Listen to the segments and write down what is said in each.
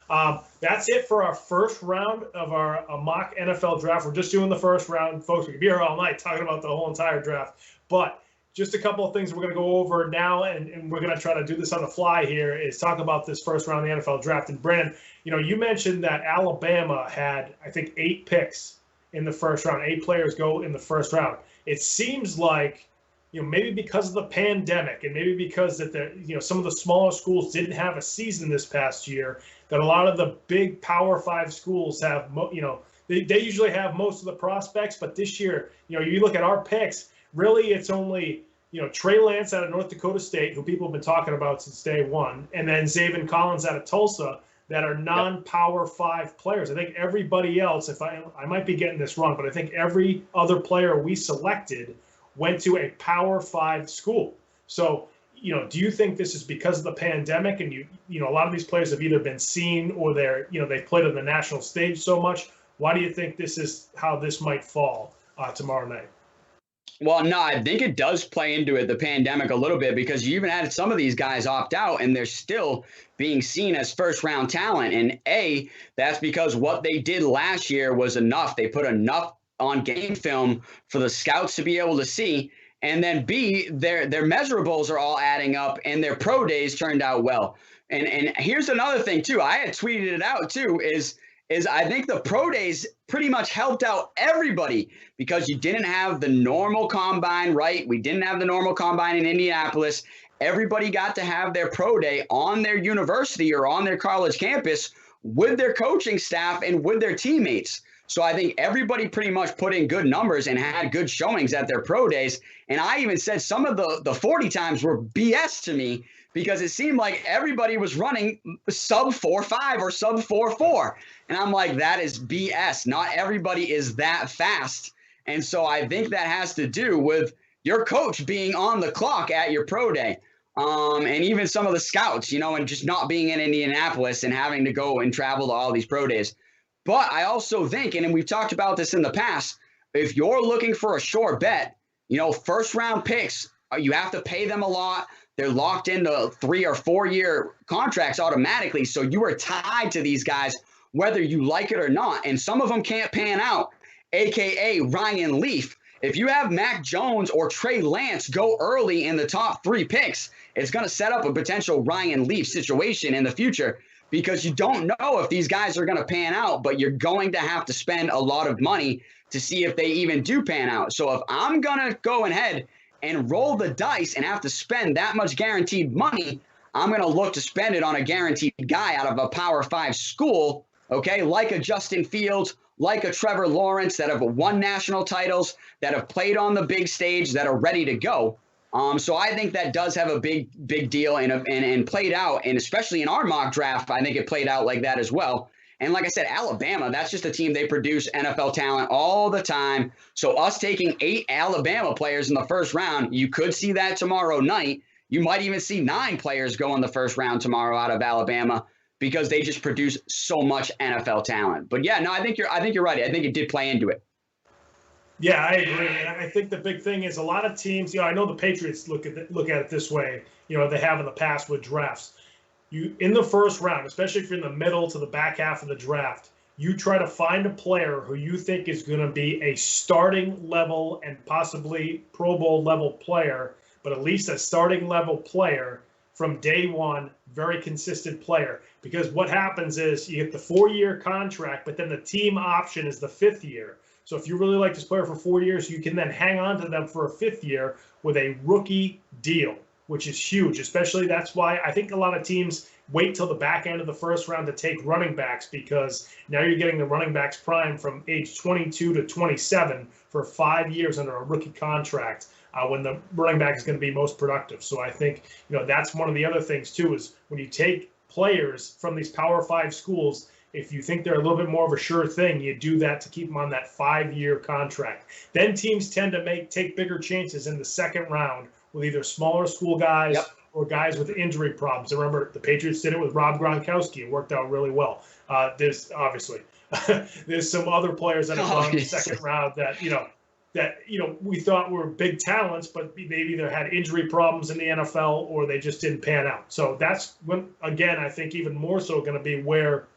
That's it for our first round of our mock NFL draft. We're just doing the first round, folks. We could be here all night talking about the whole entire draft. But just a couple of things we're going to go over now, and we're going to try to do this on the fly here, is talk about this first round of the NFL draft. And Brandon, you mentioned that Alabama had, I think, 8 picks in the first round. 8 players go in the first round. It seems like, maybe because of the pandemic and maybe because that some of the smaller schools didn't have a season this past year, that a lot of the big Power 5 schools have, they usually have most of the prospects. But this year, you look at our picks, really it's only, Trey Lance out of North Dakota State, who people have been talking about since day one, and then Zaven Collins out of Tulsa, that are non-Power 5 players. I think everybody else, if I might be getting this wrong, but I think every other player we selected went to a Power 5 school. So, do you think this is because of the pandemic, and a lot of these players have either been seen or they've played on the national stage so much? Why do you think this is how this might fall tomorrow night? Well, no, I think it does play into it, the pandemic, a little bit, because you even had some of these guys opt out and they're still being seen as first-round talent. And that's because what they did last year was enough. They put enough on game film for the scouts to be able to see. And then B, their measurables are all adding up, and their pro days turned out well. And here's another thing, too. I had tweeted it out, too, is I think the pro days pretty much helped out everybody, because you didn't have the normal combine, right? We didn't have the normal combine in Indianapolis. Everybody got to have their pro day on their university or on their college campus with their coaching staff and with their teammates. So I think everybody pretty much put in good numbers and had good showings at their pro days. And I even said some of the 40 times were BS to me, because it seemed like everybody was running sub 4.5 or sub 4.4. And I'm like, that is BS. Not everybody is that fast. And so I think that has to do with your coach being on the clock at your pro day. And even some of the scouts, and just not being in Indianapolis and having to go and travel to all these pro days. But I also think, and we've talked about this in the past, if you're looking for a sure bet, first round picks, you have to pay them a lot. They're locked into 3 or 4 year contracts automatically. So you are tied to these guys, whether you like it or not. And some of them can't pan out, AKA Ryan Leaf. If you have Mac Jones or Trey Lance go early in the top 3 picks, it's going to set up a potential Ryan Leaf situation in the future, because you don't know if these guys are going to pan out, but you're going to have to spend a lot of money to see if they even do pan out. So if I'm going to go ahead and roll the dice and have to spend that much guaranteed money, I'm going to look to spend it on a guaranteed guy out of a Power 5 school, okay, like a Justin Fields, like a Trevor Lawrence, that have won national titles, that have played on the big stage, that are ready to go. So I think that does have a big deal and played out, and especially in our mock draft, I think it played out like that as well. And like I said, Alabama, that's just a team, they produce NFL talent all the time. So us taking 8 Alabama players in the first round, you could see that tomorrow night. You might even see 9 players go in the first round tomorrow out of Alabama, because they just produce so much NFL talent. But yeah, no, I think you're right. I think it did play into it. Yeah, I agree. And I think the big thing is a lot of teams, I know the Patriots look at it this way, they have in the past with drafts. You, in the first round, especially if you're in the middle to the back half of the draft, you try to find a player who you think is going to be a starting level and possibly Pro Bowl level player, but at least a starting level player from day one, very consistent player. Because what happens is you get the 4-year contract, but then the team option is the 5th year. So if you really like this player for 4 years, you can then hang on to them for a 5th year with a rookie deal, which is huge. Especially that's why I think a lot of teams wait till the back end of the first round to take running backs, because now you're getting the running backs prime from age 22 to 27 for 5 years under a rookie contract, when the running back is going to be most productive. So I think, that's one of the other things too, is when you take players from these Power 5 schools, if you think they're a little bit more of a sure thing, you do that to keep them on that 5-year contract. Then teams tend to take bigger chances in the second round with either smaller school guys or guys with injury problems. I remember the Patriots did it with Rob Gronkowski. It worked out really well. There's obviously there's some other players that have gone in the second round that we thought were big talents, but maybe they had injury problems in the NFL or they just didn't pan out. So that's when, again, I think even more so going to be where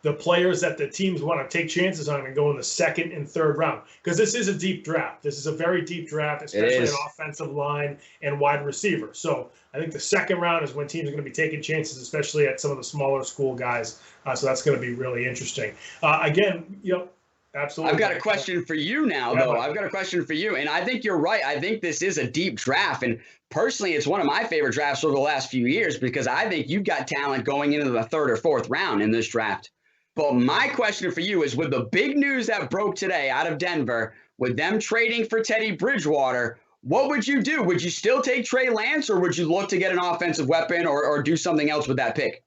the players that the teams want to take chances on and go in the second and third round. Because this is a deep draft. This is a very deep draft, especially an offensive line and wide receiver. So I think the second round is when teams are going to be taking chances, especially at some of the smaller school guys. So that's going to be really interesting. Again, absolutely. I've got a question for you now, though. I've got a question for you. And I think you're right. I think this is a deep draft. And personally, it's one of my favorite drafts over the last few years because I think you've got talent going into the third or fourth round in this draft. But my question for you is, with the big news that broke today out of Denver, with them trading for Teddy Bridgewater, what would you do? Would you still take Trey Lance, or would you look to get an offensive weapon or do something else with that pick?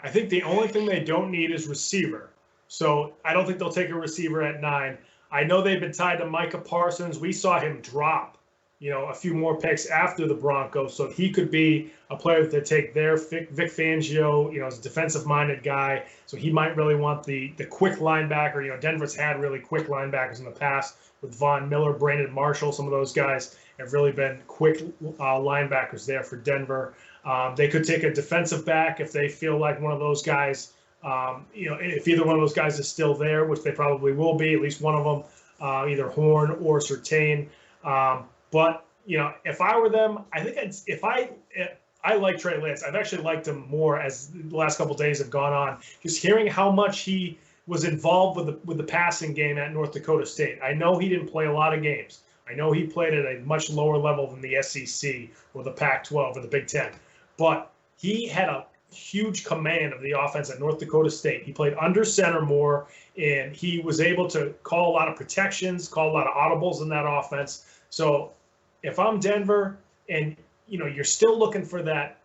I think the only thing they don't need is receiver. So I don't think they'll take a receiver at 9. I know they've been tied to Micah Parsons. We saw him drop, a few more picks after the Broncos. So he could be a player to take there. Vic Fangio, is a defensive-minded guy. So he might really want the quick linebacker. Denver's had really quick linebackers in the past with Von Miller, Brandon Marshall. Some of those guys have really been quick linebackers there for Denver. They could take a defensive back if they feel like one of those guys if either one of those guys is still there, which they probably will be, at least one of them, either Horn or Surtain. But if I were them, I think I like Trey Lance. I've actually liked him more as the last couple of days have gone on. Just hearing how much he was involved with the passing game at North Dakota State. I know he didn't play a lot of games. I know he played at a much lower level than the SEC or the Pac-12 or the Big Ten, but he had a huge command of the offense at North Dakota State. He played under center more, and he was able to call a lot of protections, call a lot of audibles in that offense. So if I'm Denver and, you're still looking for that,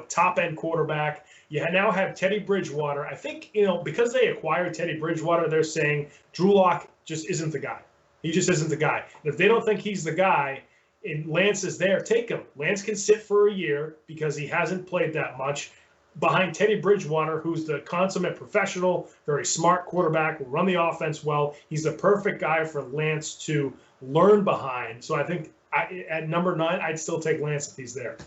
top-end quarterback, you now have Teddy Bridgewater. I think, because they acquired Teddy Bridgewater, they're saying Drew Lock just isn't the guy. He just isn't the guy. And if they don't think he's the guy and Lance is there, take him. Lance can sit for a year because he hasn't played that much behind Teddy Bridgewater, who's the consummate professional, very smart quarterback, will run the offense well. He's the perfect guy for Lance to learn behind. So I think at number 9, I'd still take Lance if he's there.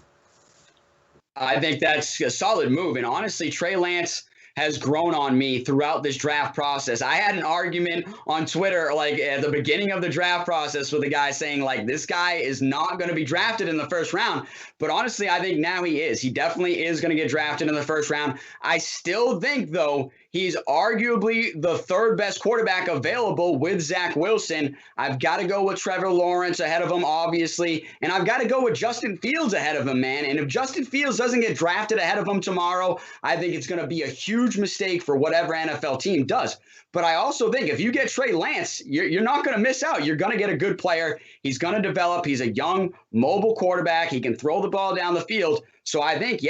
I think that's a solid move. And honestly, Trey Lance has grown on me throughout this draft process. I had an argument on Twitter, at the beginning of the draft process with a guy saying, this guy is not going to be drafted in the first round. But honestly, I think now he is. He definitely is going to get drafted in the first round. I still think, though, he's arguably the third best quarterback available with Zach Wilson. I've got to go with Trevor Lawrence ahead of him, obviously. And I've got to go with Justin Fields ahead of him, man. And if Justin Fields doesn't get drafted ahead of him tomorrow, I think it's going to be a huge mistake for whatever NFL team does. But I also think if you get Trey Lance, you're not going to miss out. You're going to get a good player. He's going to develop. He's a young, mobile quarterback. He can throw the ball down the field. So I think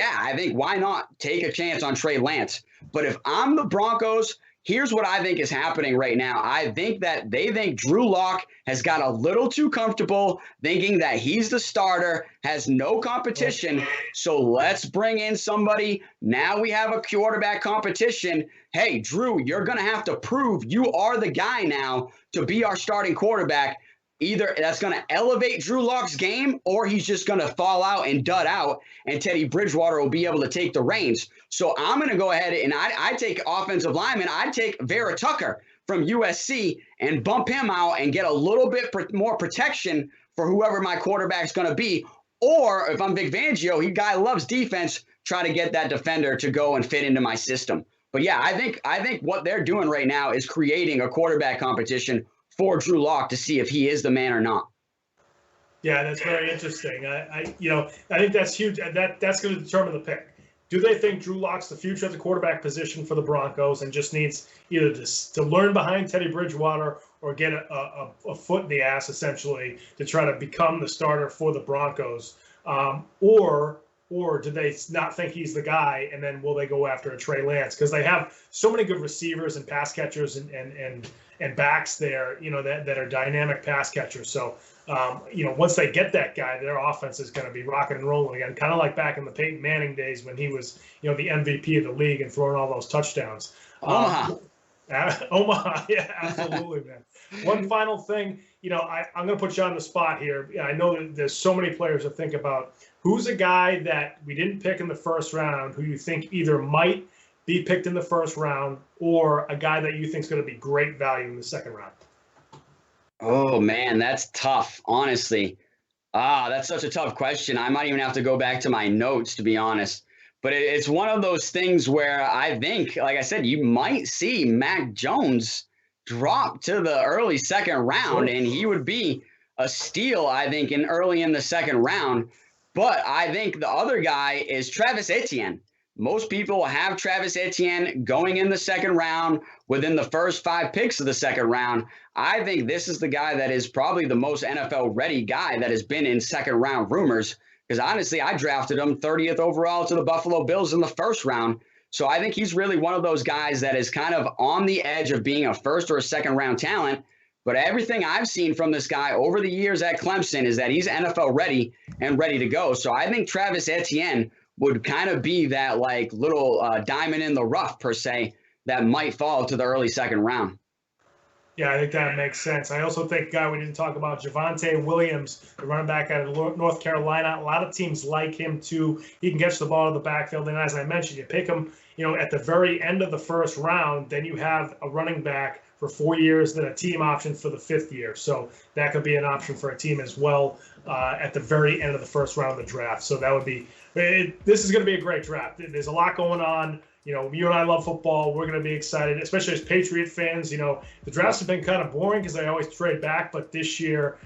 why not take a chance on Trey Lance? But if I'm the Broncos, here's what I think is happening right now. I think that they think Drew Lock has got a little too comfortable thinking that he's the starter, has no competition. So let's bring in somebody. Now we have a quarterback competition. Hey, Drew, you're going to have to prove you are the guy now to be our starting quarterback. Either that's going to elevate Drew Lock's game or he's just going to fall out and dud out, and Teddy Bridgewater will be able to take the reins. So I'm going to go ahead and I take offensive lineman. I'd take Vera-Tucker from USC and bump him out and get a little bit more protection for whoever my quarterback's going to be. Or if I'm Vic Fangio, guy loves defense, try to get that defender to go and fit into my system. But yeah, I think what they're doing right now is creating a quarterback competition for Drew Lock to see if he is the man or not. Yeah, that's very interesting. I think that's huge. That's going to determine the pick. Do they think Drew Lock's the future of the quarterback position for the Broncos and just needs either to learn behind Teddy Bridgewater or get a foot in the ass, essentially, to try to become the starter for the Broncos? Or do they not think he's the guy, and then will they go after a Trey Lance? Because they have so many good receivers and pass catchers and backs there, that are dynamic pass catchers. So, once they get that guy, their offense is going to be rocking and rolling again, kind of like back in the Peyton Manning days when he was, the MVP of the league and throwing all those touchdowns. Omaha, yeah, absolutely, man. One final thing, I'm going to put you on the spot here. I know that there's so many players to think about. Who's a guy that we didn't pick in the first round who you think either might be picked in the first round, or a guy that you think is going to be great value in the second round? Oh, man, that's tough, honestly. That's such a tough question. I might even have to go back to my notes, to be honest. But it's one of those things where I think, like I said, you might see Mac Jones drop to the early second round, and he would be a steal, I think, early in the second round. But I think the other guy is Travis Etienne. Most people have Travis Etienne going in the second round within the first 5 picks of the second round. I think this is the guy that is probably the most NFL-ready guy that has been in second-round rumors, because honestly, I drafted him 30th overall to the Buffalo Bills in the first round. So I think he's really one of those guys that is kind of on the edge of being a first or a second-round talent. But everything I've seen from this guy over the years at Clemson is that he's NFL-ready and ready to go. So I think Travis Etienne would kind of be that like little diamond in the rough, per se, that might fall to the early second round. Yeah, I think that makes sense. I also think, guy, we didn't talk about Javonte Williams, the running back out of North Carolina. A lot of teams like him too. He can catch the ball in the backfield, and as I mentioned, you pick him, at the very end of the first round. Then you have a running back for 4 years, then a team option for the 5th year. So that could be an option for a team as well at the very end of the first round of the draft. So that would be. This is going to be a great draft. There's a lot going on. You and I love football. We're going to be excited, especially as Patriot fans. The drafts have been kind of boring because they always trade back. But this year,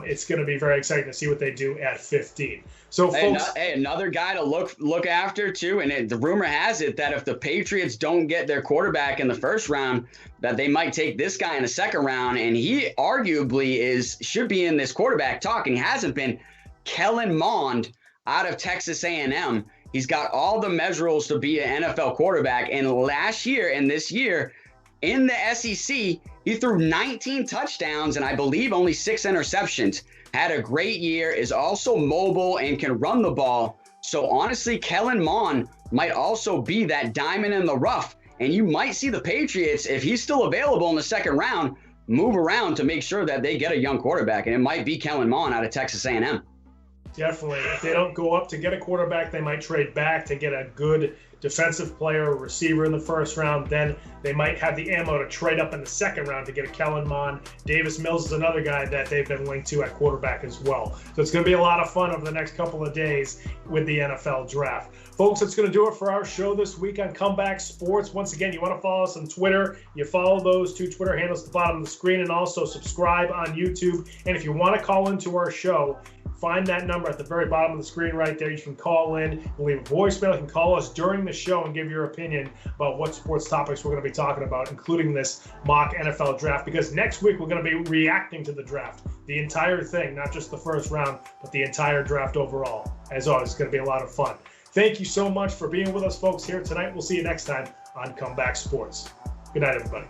it's going to be very exciting to see what they do at 15. So, folks, another guy to look after too. And the rumor has it that if the Patriots don't get their quarterback in the first round, that they might take this guy in the second round. And he arguably should be in this quarterback talk, and he hasn't been. Kellen Mond out of Texas A&M. He's got all the measurables to be an NFL quarterback. And last year and this year in the SEC, he threw 19 touchdowns and I believe only 6 interceptions. Had a great year, is also mobile and can run the ball. So honestly, Kellen Mond might also be that diamond in the rough. And you might see the Patriots, if he's still available in the second round, move around to make sure that they get a young quarterback. And it might be Kellen Mond out of Texas A&M. Definitely. If they don't go up to get a quarterback, they might trade back to get a good defensive player or receiver in the first round. Then they might have the ammo to trade up in the second round to get a Kellen Mond. Davis Mills is another guy that they've been linked to at quarterback as well. So it's going to be a lot of fun over the next couple of days with the NFL draft. Folks, that's going to do it for our show this week on Comeback Sports. Once again, you want to follow us on Twitter. You follow those 2 Twitter handles at the bottom of the screen, and also subscribe on YouTube. And if you want to call into our show, find that number at the very bottom of the screen right there. You can call in, leave a voicemail. You can call us during the show and give your opinion about what sports topics we're going to be talking about, including this mock NFL draft, because next week we're going to be reacting to the draft, the entire thing, not just the first round, but the entire draft overall. As always, it's going to be a lot of fun. Thank you so much for being with us, folks, here tonight. We'll see you next time on Comeback Sports. Good night, everybody.